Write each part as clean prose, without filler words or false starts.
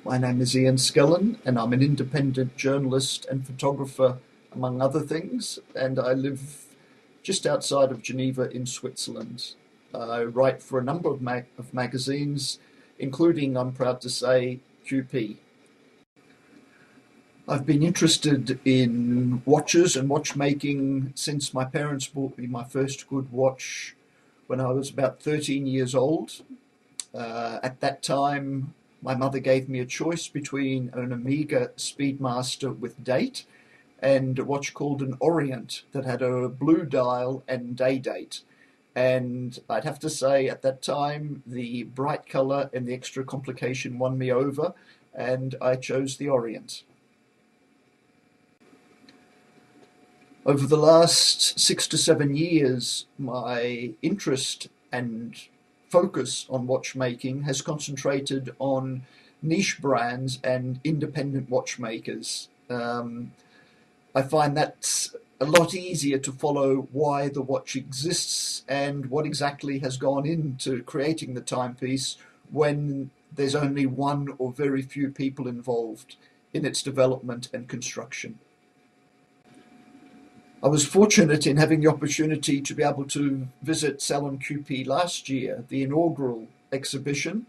My name is Ian Skellern, and I'm an independent journalist and photographer, among other things, and I live just outside of Geneva in Switzerland. I write for a number of magazines, including, I'm proud to say, QP. I've been interested in watches and watchmaking since my parents bought me my first good watch when I was about 13 years old. At that time, my mother gave me a choice between an Omega Speedmaster with date and a watch called an Orient that had a blue dial and day date. And I'd have to say at that time, the bright color and the extra complication won me over, and I chose the Orient. Over the last 6 to 7 years, my interest and focus on watchmaking has concentrated on niche brands and independent watchmakers. I find that's a lot easier to follow why the watch exists and what exactly has gone into creating the timepiece when there's only one or very few people involved in its development and construction. I was fortunate in having the opportunity to be able to visit SalonQP last year, the inaugural exhibition,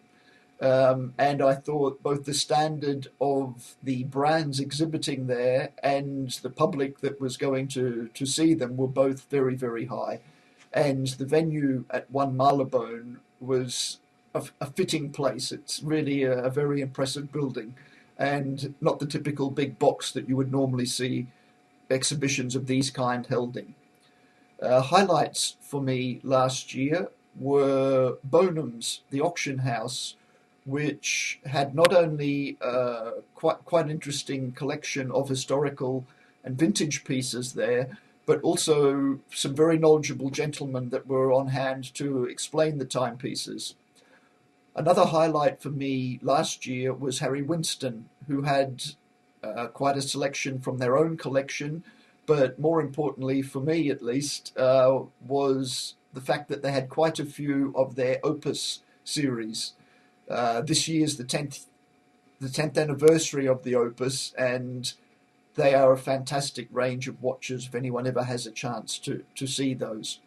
and I thought both the standard of the brands exhibiting there and the public that was going to see them were both very, very high. And the venue at One Marylebone was a fitting place. It's really a very impressive building and not the typical big box that you would normally see exhibitions of these kind held in. Highlights for me last year were Bonham's, the auction house, which had not only quite an interesting collection of historical and vintage pieces there, but also some very knowledgeable gentlemen that were on hand to explain the timepieces. Another highlight for me last year was Harry Winston, who had quite a selection from their own collection, but more importantly, for me at least, was the fact that they had quite a few of their Opus series. This year's the 10th anniversary of the Opus, and they are a fantastic range of watches if anyone ever has a chance to see those.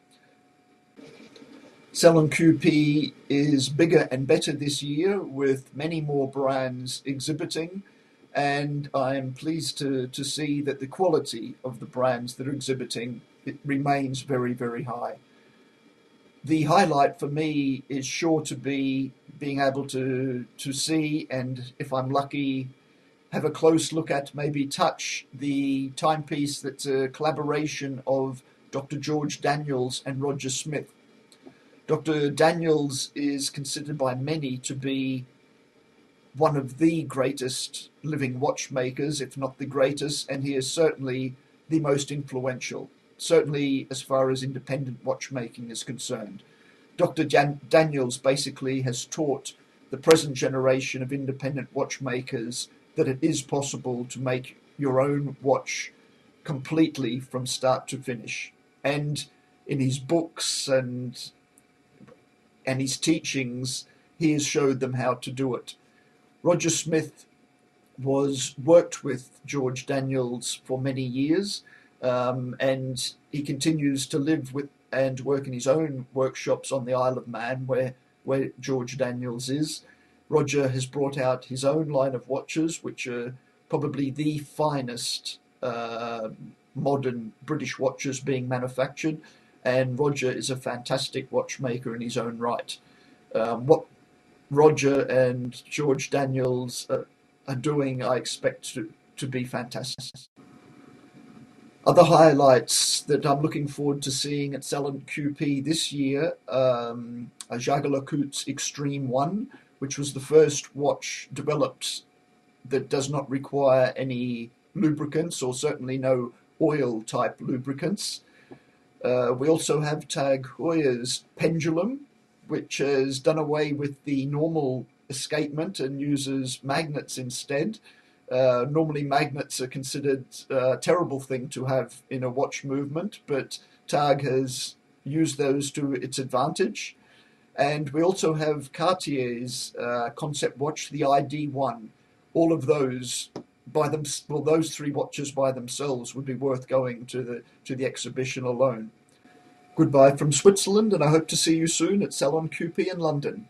SalonQP is bigger and better this year with many more brands exhibiting, and I'm pleased to see that the quality of the brands that are exhibiting it remains very, very high. The highlight for me is sure to be being able to see, and if I'm lucky, have a close look at, maybe touch the timepiece that's a collaboration of Dr. George Daniels and Roger Smith. Dr. Daniels is considered by many to be one of the greatest living watchmakers, if not the greatest, and he is certainly the most influential, certainly as far as independent watchmaking is concerned. Dr. Daniels basically has taught the present generation of independent watchmakers that it is possible to make your own watch completely from start to finish. And in his books and his teachings, he has showed them how to do it. Roger Smith worked with George Daniels for many years, and he continues to live with and work in his own workshops on the Isle of Man, where George Daniels is. Roger has brought out his own line of watches, which are probably the finest modern British watches being manufactured, and Roger is a fantastic watchmaker in his own right. What Roger and George Daniels are doing, I expect to be fantastic. Other highlights that I'm looking forward to seeing at SalonQP this year are Jaeger-LeCoultre's Extreme 1, which was the first watch developed that does not require any lubricants, or certainly no oil-type lubricants. We also have Tag Heuer's Pendulum, which has done away with the normal escapement and uses magnets instead. Normally magnets are considered a terrible thing to have in a watch movement, but Tag has used those to its advantage. And we also have Cartier's concept watch, the ID1, all of those those three watches by themselves would be worth going to the exhibition alone. Goodbye from Switzerland, and I hope to see you soon at SalonQP in London.